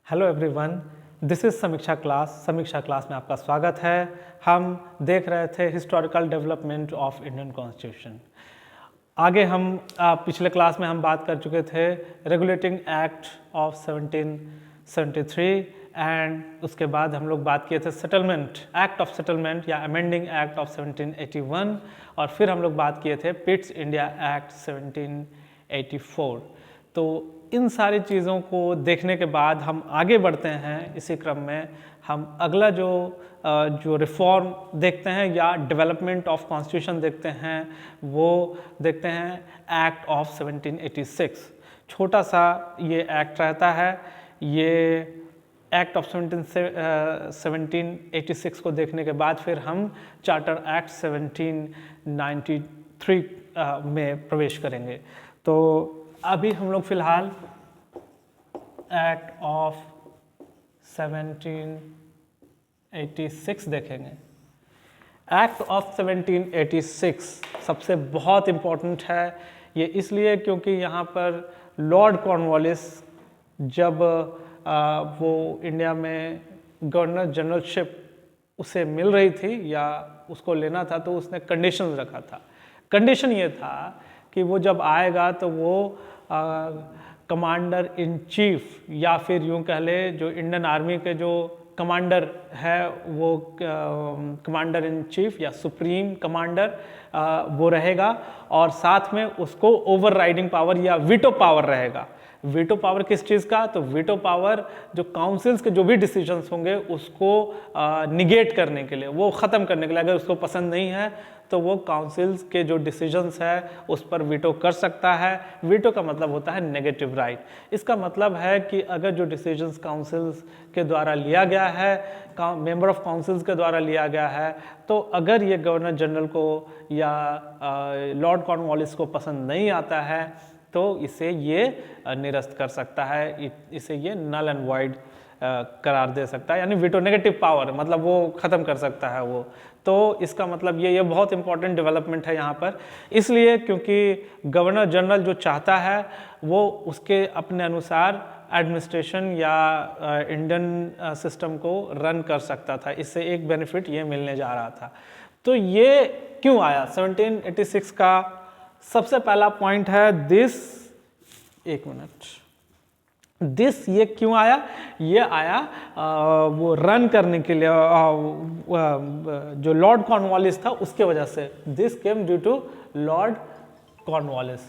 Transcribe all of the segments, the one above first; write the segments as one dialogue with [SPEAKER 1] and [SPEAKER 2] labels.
[SPEAKER 1] Hello everyone, this is समीक्षा class में आपका स्वागत है। हम देख रहे थे historical development of Indian constitution. आगे हम पिछले क्लास में हम बात कर चुके थे रेगुलेटिंग एक्ट ऑफ 1773 एंड उसके बाद हम लोग बात किए थे सेटलमेंट एक्ट ऑफ सेटलमेंट या अमेंडिंग एक्ट ऑफ 1781 और फिर हम लोग बात किए थे पिट्स इंडिया एक्ट 1784। तो इन सारी चीज़ों को देखने के बाद हम आगे बढ़ते हैं। इसी क्रम में हम अगला जो रिफॉर्म देखते हैं या डेवलपमेंट ऑफ कॉन्स्टिट्यूशन देखते हैं वो देखते हैं एक्ट ऑफ 1786। छोटा सा ये एक्ट रहता है। ये एक्ट ऑफ 1786 को देखने के बाद फिर हम चार्टर एक्ट 1793 में प्रवेश करेंगे। तो अभी हम लोग फिलहाल एक्ट ऑफ 1786 देखेंगे। एक्ट ऑफ 1786 सबसे बहुत इम्पोर्टेंट है ये इसलिए क्योंकि यहाँ पर लॉर्ड कॉर्नवालिस जब वो इंडिया में गवर्नर जनरलशिप उसे मिल रही थी या उसको लेना था तो उसने कंडीशन रखा था। कंडीशन ये था कि वो जब आएगा तो वो कमांडर इन चीफ या फिर यूं कह ले जो इंडियन आर्मी के जो कमांडर है वो कमांडर इन चीफ या सुप्रीम कमांडर वो रहेगा और साथ में उसको ओवरराइडिंग पावर या वीटो पावर रहेगा। वीटो पावर किस चीज़ का? तो वीटो पावर जो काउंसिल्स के जो भी डिसीजंस होंगे उसको निगेट करने के लिए, वो ख़त्म करने के लिए, अगर उसको पसंद नहीं है तो वो काउंसिल्स के जो डिसीजंस है उस पर वीटो कर सकता है। वीटो का मतलब होता है नेगेटिव राइट। इसका मतलब है कि अगर जो डिसीजंस काउंसिल्स के द्वारा लिया गया है, मेंबर ऑफ काउंसिल्स के द्वारा लिया गया है, तो अगर ये गवर्नर जनरल को या लॉर्ड कॉर्नवालिस को पसंद नहीं आता है तो इसे ये निरस्त कर सकता है, इसे ये नल एंड वॉइड करार दे सकता है, यानी वीटो नेगेटिव पावर, मतलब वो ख़त्म कर सकता है वो। तो इसका मतलब ये बहुत इंपॉर्टेंट डेवलपमेंट है यहाँ पर, इसलिए क्योंकि गवर्नर जनरल जो चाहता है वो उसके अपने अनुसार एडमिनिस्ट्रेशन या इंडियन सिस्टम को रन कर सकता था। इससे एक बेनिफिट ये मिलने जा रहा था। तो ये क्यों आया? 1786 का सबसे पहला पॉइंट है दिस, एक मिनट, दिस ये क्यों आया? ये आया वो रन करने के लिए जो लॉर्ड कॉर्नवालिस था उसके वजह से। This came due to lord Cornwallis.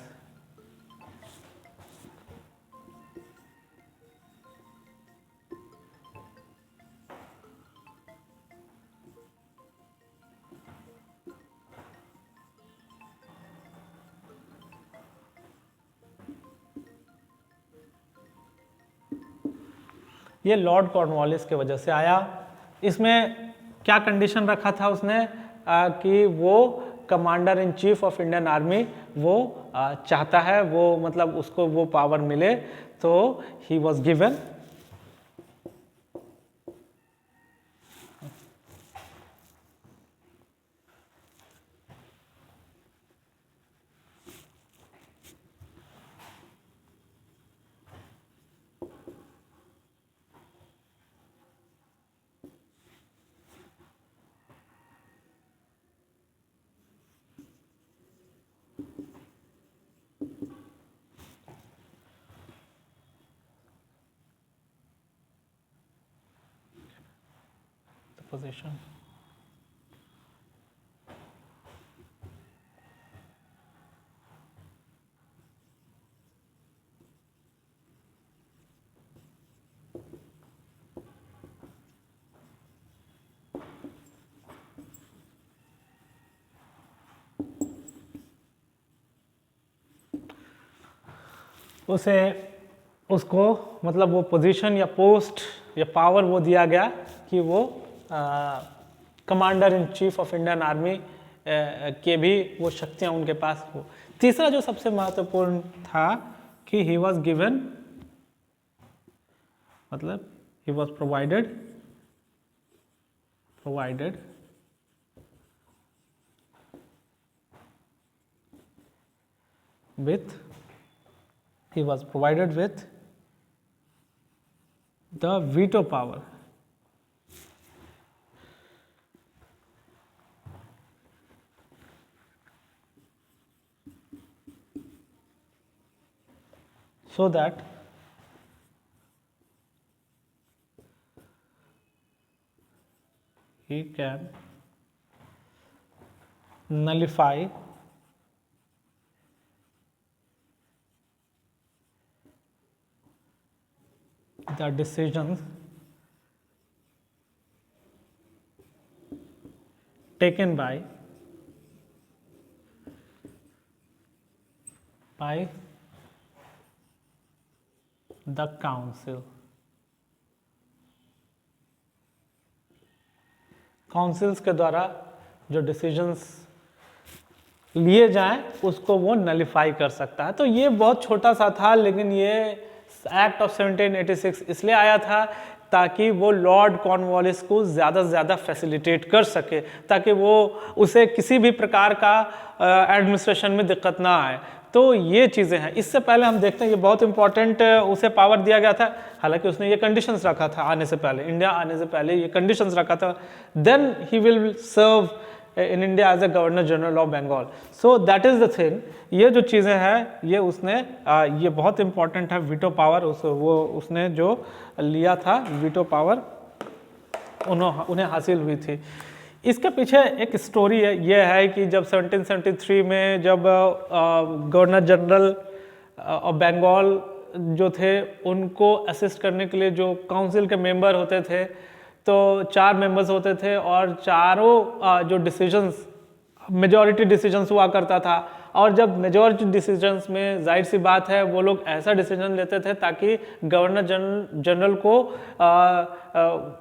[SPEAKER 1] ये लॉर्ड कॉर्नवालिस के वजह से आया। इसमें क्या कंडीशन रखा था उसने कि वो commander in chief of Indian army वो चाहता है, वो मतलब उसको वो पावर मिले, तो ही वॉज गिवन पोजीशन। उसको मतलब वो पोजीशन या पोस्ट या पावर वो दिया गया कि वो commander in chief of Indian army के भी वो शक्तियां उनके पास हो। तीसरा जो सबसे महत्वपूर्ण था कि ही वॉज गिवन, मतलब he was provided with the veto power. So that he can nullify the decisions taken by the council. Councils के द्वारा जो डिसीजंस लिए जाएं उसको वो नलिफाई कर सकता है। तो ये बहुत छोटा सा था, लेकिन ये एक्ट ऑफ 1786 इसलिए आया था ताकि वो लॉर्ड कॉर्नवालिस को ज़्यादा से ज़्यादा फैसिलिटेट कर सके, ताकि वो उसे किसी भी प्रकार का एडमिनिस्ट्रेशन में दिक्कत ना आए। तो ये चीज़ें हैं। इससे पहले हम देखते हैं ये बहुत इंपॉर्टेंट उसे पावर दिया गया था, हालांकि उसने ये कंडीशंस रखा था आने से पहले, इंडिया आने से पहले ये कंडीशंस रखा था, then he will serve in India as a governor general of Bengal. So that is the thing. ये जो चीज़ें हैं ये उसने ये बहुत इंपॉर्टेंट है, वीटो पावर उसने जो लिया था, वीटो पावर उन्हें हासिल हुई थी। इसके पीछे एक स्टोरी है, ये है कि जब 1773 में जब गवर्नर जनरल ऑफ बंगाल जो थे उनको असिस्ट करने के लिए जो काउंसिल के मेंबर होते थे, तो 4 मेंबर्स होते थे और चारों जो डिसीजंस मेजॉरिटी डिसीजंस हुआ करता था। और जब मेजॉरिटी डिसीजंस में जाहिर सी बात है वो लोग ऐसा डिसीजन लेते थे ताकि गवर्नर जनरल को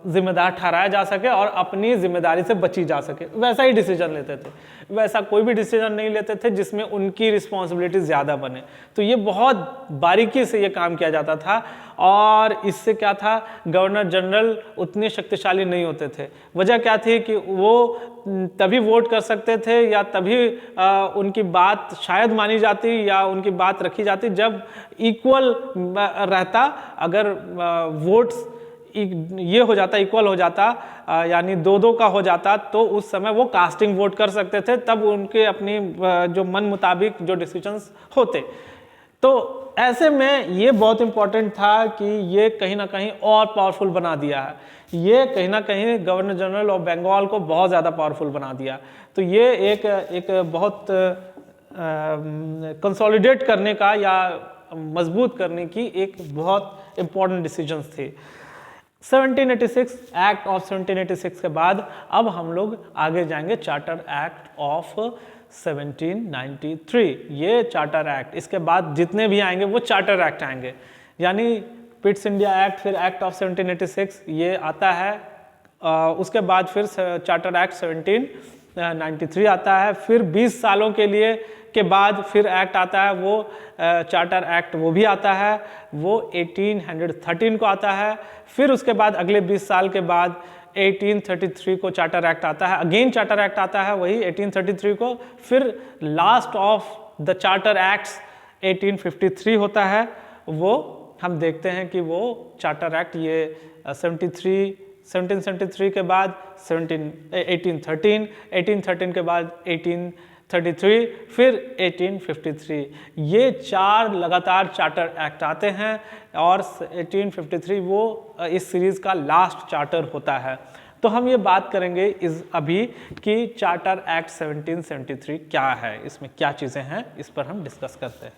[SPEAKER 1] जिम्मेदार ठहराया जा सके और अपनी जिम्मेदारी से बची जा सके, वैसा ही डिसीजन लेते थे। वैसा कोई भी डिसीजन नहीं लेते थे जिसमें उनकी रिस्पॉन्सिबिलिटी ज़्यादा बने। तो ये बहुत बारीकी से ये काम किया जाता था और इससे क्या था, गवर्नर जनरल उतने शक्तिशाली नहीं होते थे। वजह क्या थी कि वो तभी वोट कर सकते थे या तभी उनकी बात शायद मानी जाती या उनकी बात रखी जाती जब इक्वल रहता। अगर वोट्स ये हो जाता, इक्वल हो जाता, यानी 2-2 का हो जाता, तो उस समय वो कास्टिंग वोट कर सकते थे, तब उनके अपनी जो मन मुताबिक जो डिसीजंस होते। तो ऐसे में ये बहुत इंपॉर्टेंट था कि ये कहीं ना कहीं और पावरफुल बना दिया है, ये कहीं ना कहीं गवर्नर जनरल ऑफ बंगाल को बहुत ज़्यादा पावरफुल बना दिया। तो ये एक बहुत कंसोलिडेट करने का या मजबूत करने की एक बहुत इंपॉर्टेंट डिसीजंस थी। 1786 एक्ट ऑफ 1786 के बाद अब हम लोग आगे जाएंगे चार्टर एक्ट ऑफ 1793। ये चार्टर एक्ट, इसके बाद जितने भी आएंगे वो चार्टर एक्ट आएंगे, यानी पिट्स इंडिया एक्ट, फिर एक्ट ऑफ 1786 ये आता है, उसके बाद फिर चार्टर एक्ट 1793 आता है, फिर 20 सालों के बाद फिर एक्ट आता है, वो चार्टर एक्ट वो भी आता है, वो 1813 को आता है। फिर उसके बाद अगले 20 साल के बाद 1833 को चार्टर एक्ट आता है, अगेन चार्टर एक्ट आता है वही 1833 को। फिर last of the charter acts 1853 होता है, वो हम देखते हैं कि वो चार्टर एक्ट ये 1773 के बाद 1813 के बाद 1833, फिर 1853, ये 4 लगातार चार्टर एक्ट आते हैं और 1853 वो इस सीरीज का लास्ट चार्टर होता है। तो हम ये बात करेंगे इस अभी कि चार्टर एक्ट 1773 क्या है, इसमें क्या चीज़ें हैं, इस पर हम डिस्कस करते हैं।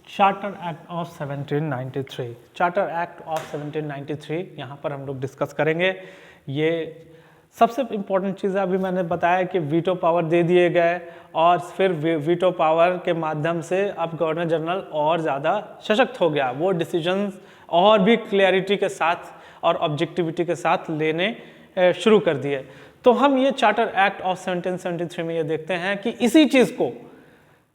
[SPEAKER 1] Charter act of 1793, charter act of 1793 यहाँ पर हम लोग डिस्कस करेंगे। ये सबसे इम्पोर्टेंट चीज़ है, अभी मैंने बताया कि वीटो पावर दे दिए गए और फिर वीटो पावर के माध्यम से अब गवर्नर जनरल और ज़्यादा सशक्त हो गया, वो डिसीजंस और भी क्लैरिटी के साथ और ऑब्जेक्टिविटी के साथ लेने शुरू कर दिए। तो हम ये चार्टर एक्ट ऑफ 1773 में ये देखते हैं कि इसी चीज़ को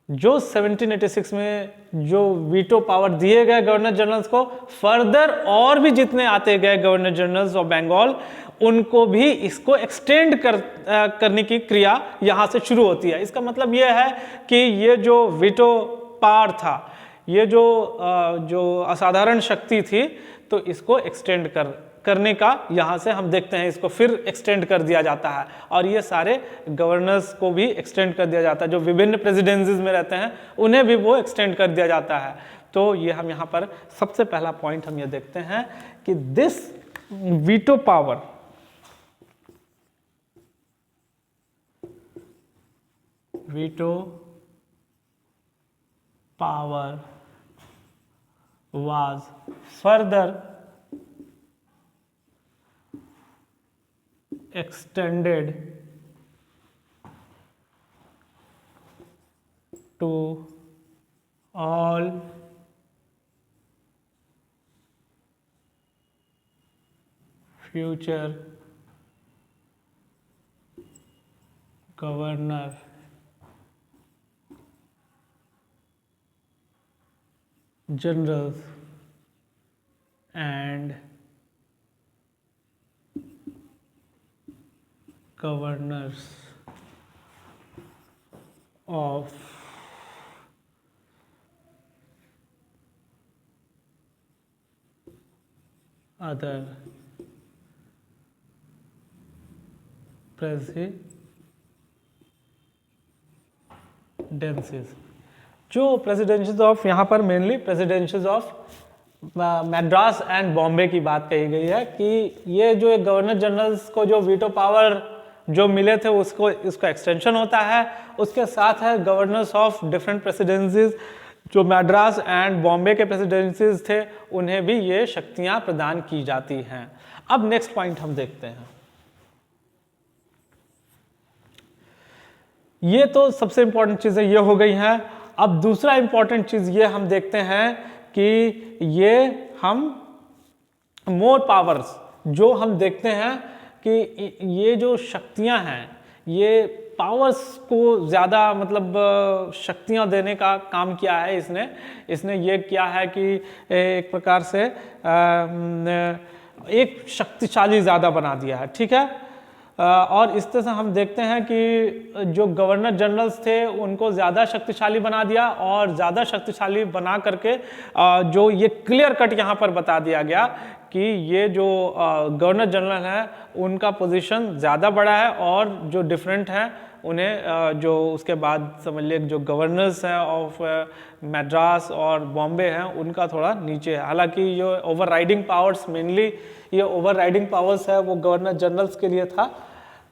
[SPEAKER 1] जो 1786 में जो वीटो पावर दिए गए गवर्नर जनरल्स को, फर्दर और भी जितने आते गए गवर्नर जनरल्स ऑफ बंगाल, उनको भी इसको एक्सटेंड करने की क्रिया यहाँ से शुरू होती है। इसका मतलब ये है कि ये जो वीटो पावर था, ये जो असाधारण शक्ति थी, तो इसको एक्सटेंड करने का यहाँ से हम देखते हैं, इसको फिर एक्सटेंड कर दिया जाता है और ये सारे गवर्नर्स को भी एक्सटेंड कर दिया जाता है, जो विभिन्न प्रेसिडेंसीज में रहते हैं उन्हें भी वो एक्सटेंड कर दिया जाता है। तो ये हम यहाँ पर सबसे पहला पॉइंट हम ये देखते हैं कि this veto power was further extended to all future governor generals and governors of other presidencies। जो प्रेसिडेंसीज ऑफ, यहाँ पर mainly presidencies of Madras and Bombay की बात कही गई है कि ये जो गवर्नर जनरल्स को जो वीटो पावर जो मिले थे उसको एक्सटेंशन होता है। उसके साथ है गवर्नर्स ऑफ डिफरेंट प्रेसिडेंसीज, जो मद्रास एंड बॉम्बे के प्रेसिडेंसीज थे, उन्हें भी ये शक्तियां प्रदान की जाती हैं। अब नेक्स्ट पॉइंट हम देखते हैं। ये तो सबसे इंपॉर्टेंट चीजें ये हो गई हैं। अब दूसरा इंपॉर्टेंट चीज ये हम देखते हैं कि ये हम मोर पावर्स जो हम देखते हैं कि ये जो शक्तियां हैं, ये पावर्स को ज़्यादा मतलब शक्तियां देने का काम किया है इसने ये किया है कि एक प्रकार से एक शक्तिशाली ज़्यादा बना दिया है, ठीक है। और इस तरह से हम देखते हैं कि जो गवर्नर जनरल्स थे उनको ज़्यादा शक्तिशाली बना दिया और ज़्यादा शक्तिशाली बना करके जो ये क्लियर कट यहाँ पर बता दिया गया कि ये जो गवर्नर जनरल है उनका पोजीशन ज़्यादा बड़ा है और जो डिफरेंट है उन्हें जो उसके बाद समझ लिए जो गवर्नर्स हैं ऑफ मद्रास और बॉम्बे हैं उनका थोड़ा नीचे है। हालांकि ये ओवर राइडिंग पावर्स, मेनली ये ओवर राइडिंग पावर्स है वो गवर्नर जनरल्स के लिए था,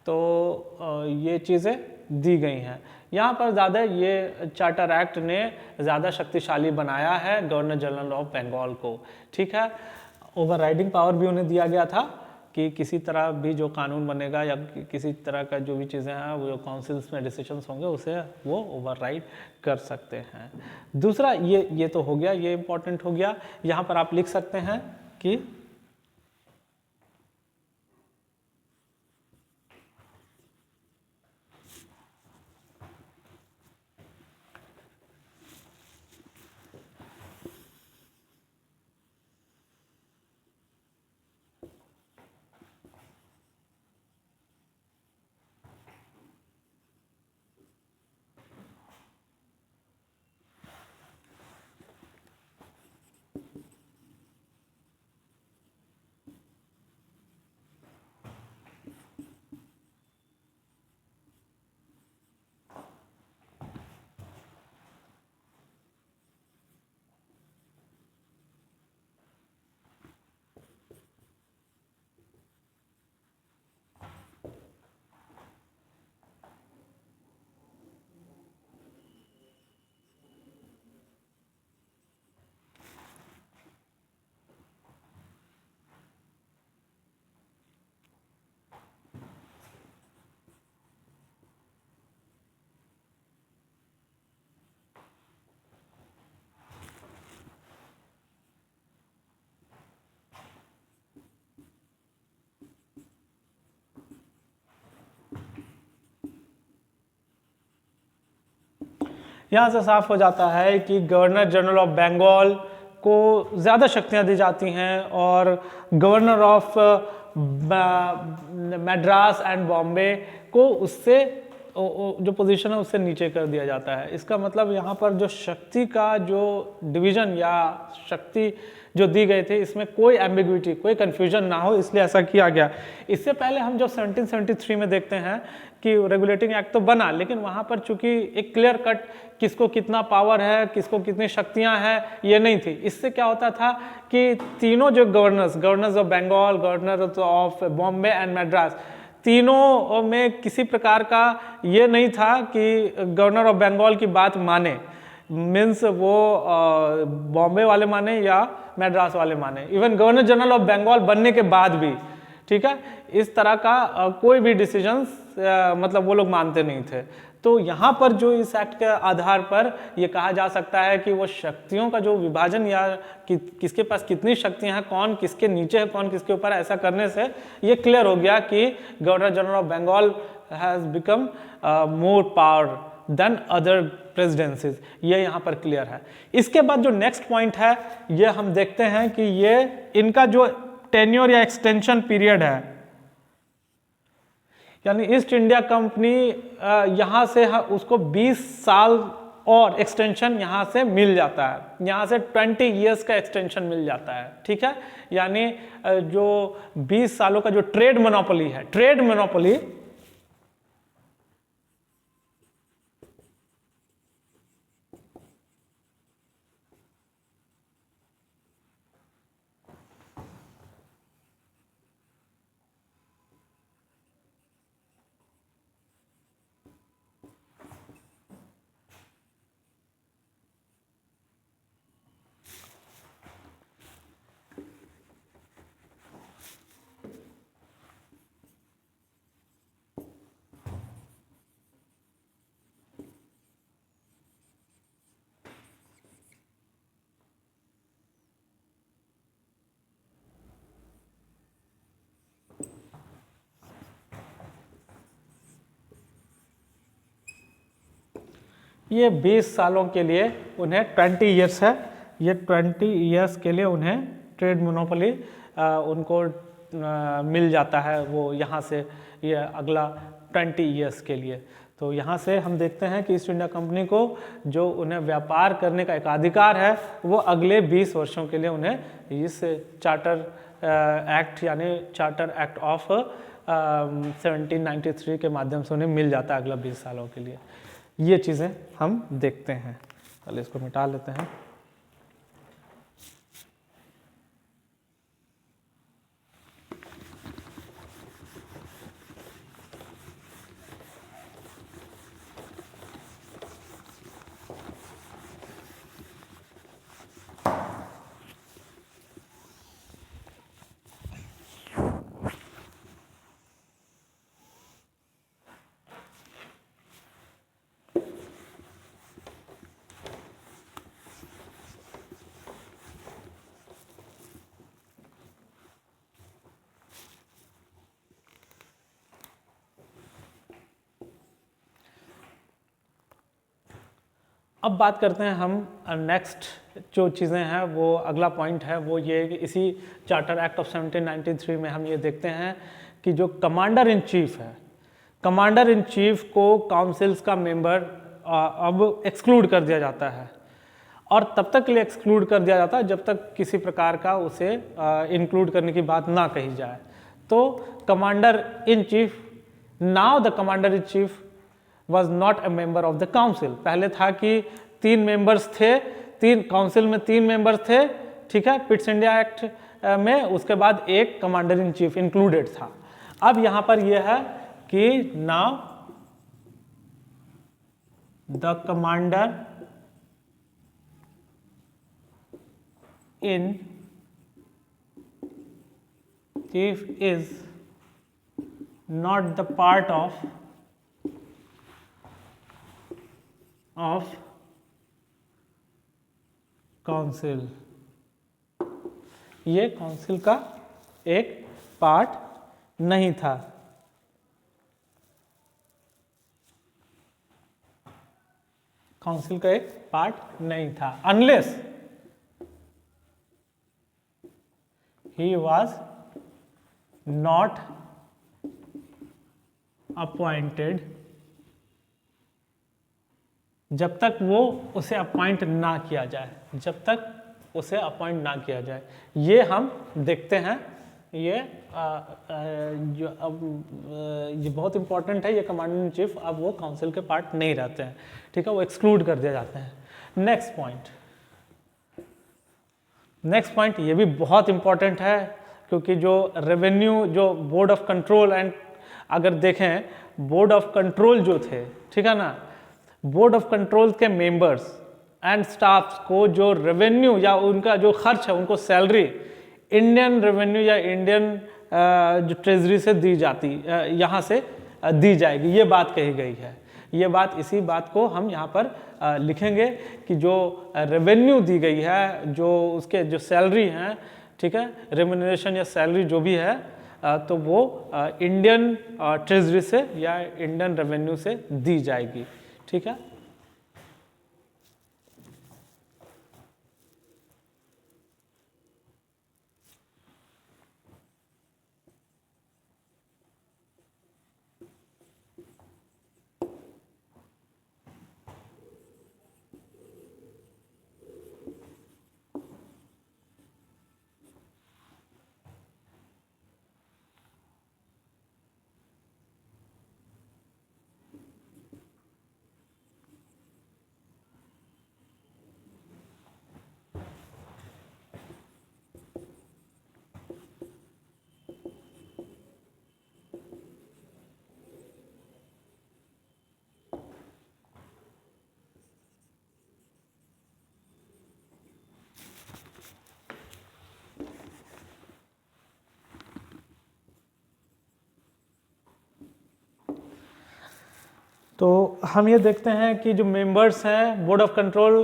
[SPEAKER 1] तो ये चीज़ें दी गई हैं। यहाँ पर ज़्यादा ये चार्टर एक्ट ने ज़्यादा शक्तिशाली बनाया है गवर्नर जनरल ऑफ बंगाल को, ठीक है। ओवर राइडिंग पावर भी उन्हें दिया गया था कि किसी तरह भी जो कानून बनेगा या किसी तरह का जो भी चीज़ें हैं वो जो काउंसिल्स में डिसीजंस होंगे उसे वो ओवरराइड कर सकते हैं। दूसरा ये तो हो गया, ये इम्पोर्टेंट हो गया। यहाँ पर आप लिख सकते हैं कि यहाँ से साफ हो जाता है कि गवर्नर जनरल ऑफ बंगाल को ज़्यादा शक्तियाँ दी जाती हैं और governor of Madras and Bombay को उससे जो पोजीशन है उससे नीचे कर दिया जाता है। इसका मतलब यहाँ पर जो शक्ति का जो डिवीजन या शक्ति जो दी गए थे इसमें कोई एम्बिग्विटी, कोई कंफ्यूजन ना हो, इसलिए ऐसा किया गया। इससे पहले हम जो 1773 में देखते हैं कि रेगुलेटिंग एक्ट तो बना, लेकिन वहाँ पर चूंकि एक क्लियर कट किसको कितना पावर है, किसको कितनी शक्तियाँ हैं, ये नहीं थी। इससे क्या होता था कि तीनों जो governors of Bengal, governor of Bombay and Madras, तीनों में किसी प्रकार का ये नहीं था कि गवर्नर ऑफ बंगाल की बात माने, मीन्स वो बॉम्बे वाले माने या मद्रास वाले माने, even governor general of Bengal बनने के बाद भी, ठीक है, इस तरह का कोई भी डिसीजंस मतलब वो लोग मानते नहीं थे। तो यहाँ पर जो इस एक्ट के आधार पर ये कहा जा सकता है कि वो शक्तियों का जो विभाजन या किसके पास कितनी शक्तियाँ हैं, कौन किसके नीचे है, कौन किसके ऊपर है, ऐसा करने से ये क्लियर हो गया कि governor general of Bengal has become more power than other presidencies, ये यहाँ पर क्लियर है। इसके बाद जो नेक्स्ट पॉइंट है ये हम देखते हैं कि ये इनका जो टेन्योर या एक्सटेंशन पीरियड है, यानी ईस्ट इंडिया कंपनी यहाँ से उसको 20 साल और एक्सटेंशन यहाँ से मिल जाता है, यहाँ से 20 इयर्स का एक्सटेंशन मिल जाता है, ठीक है। यानी जो 20 सालों का जो ट्रेड मोनोपोली है, ट्रेड मोनोपोली ये 20 सालों के लिए उन्हें 20 इयर्स है, ये 20 इयर्स के लिए उन्हें ट्रेड मोनोपोली उनको मिल जाता है, वो यहाँ से ये अगला 20 इयर्स के लिए। तो यहाँ से हम देखते हैं कि ईस्ट इंडिया कंपनी को जो उन्हें व्यापार करने का एक अधिकार है वो अगले 20 वर्षों के लिए उन्हें इस चार्टर एक्ट यानी चार्टर एक्ट ऑफ 1793 के माध्यम से उन्हें मिल जाता है अगला 20 सालों के लिए। ये चीज़ें हम देखते हैं। चलिए इसको मिटा लेते हैं। अब बात करते हैं हम नेक्स्ट जो चीज़ें हैं, वो अगला पॉइंट है वो ये कि इसी चार्टर एक्ट ऑफ 1793 में हम ये देखते हैं कि जो कमांडर इन चीफ है, कमांडर इन चीफ को काउंसिल्स का मेंबर अब एक्सक्लूड कर दिया जाता है, और तब तक के लिए एक्सक्लूड कर दिया जाता है जब तक किसी प्रकार का उसे इंक्लूड करने की बात ना कही जाए। तो commander in chief, now the commander in chief was not a member of the council। पहले था कि 3 मेंबर्स थे, 3 काउंसिल में 3 मेंबर्स थे, ठीक है, पिट्स इंडिया एक्ट में, उसके बाद एक कमांडर इन चीफ इंक्लूडेड था। अब यहां पर यह है कि now the commander in chief is not the part of council, ये काउंसिल का एक पार्ट नहीं था। काउंसिल का एक पार्ट नहीं था, unless he was not appointed, जब तक वो उसे अपॉइंट ना किया जाए, जब तक उसे अपॉइंट ना किया जाए। ये हम देखते हैं, ये ये बहुत इंपॉर्टेंट है। ये कमांडर इन चीफ अब वो काउंसिल के पार्ट नहीं रहते हैं, ठीक है, वो एक्सक्लूड कर दिए जाते हैं। नेक्स्ट पॉइंट ये भी बहुत इंपॉर्टेंट है, क्योंकि जो रेवेन्यू, जो बोर्ड ऑफ कंट्रोल एंड, अगर देखें बोर्ड ऑफ कंट्रोल जो थे, ठीक है ना, बोर्ड ऑफ कंट्रोल के मेंबर्स एंड स्टाफ्स को जो रेवेन्यू या उनका जो खर्च है, उनको सैलरी इंडियन रेवेन्यू या इंडियन जो ट्रेजरी से दी जाती, यहाँ से दी जाएगी, ये बात कही गई है। ये बात, इसी बात को हम यहाँ पर लिखेंगे कि जो रेवेन्यू दी गई है, जो उसके जो सैलरी हैं, ठीक है, रेम्यूनरेशन या सैलरी जो भी है, तो वो इंडियन ट्रेजरी से या इंडियन रेवेन्यू से दी जाएगी, ठीक है। तो हम ये देखते हैं कि जो मेंबर्स हैं बोर्ड ऑफ कंट्रोल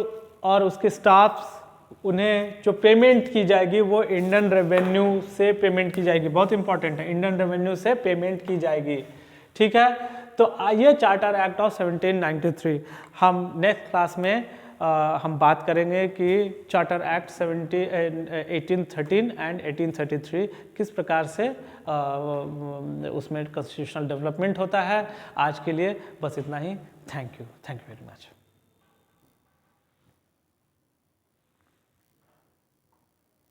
[SPEAKER 1] और उसके स्टाफ्स, उन्हें जो पेमेंट की जाएगी वो इंडियन रेवेन्यू से पेमेंट की जाएगी। बहुत इंपॉर्टेंट है, इंडियन रेवेन्यू से पेमेंट की जाएगी, ठीक है। तो आइए चार्टर एक्ट ऑफ 1793, हम नेक्स्ट क्लास में हम बात करेंगे कि चार्टर एक्ट 1813 एंड 1833 किस प्रकार से उसमें कॉन्स्टिट्यूशनल डेवलपमेंट होता है। आज के लिए बस इतना ही। Thank you very much.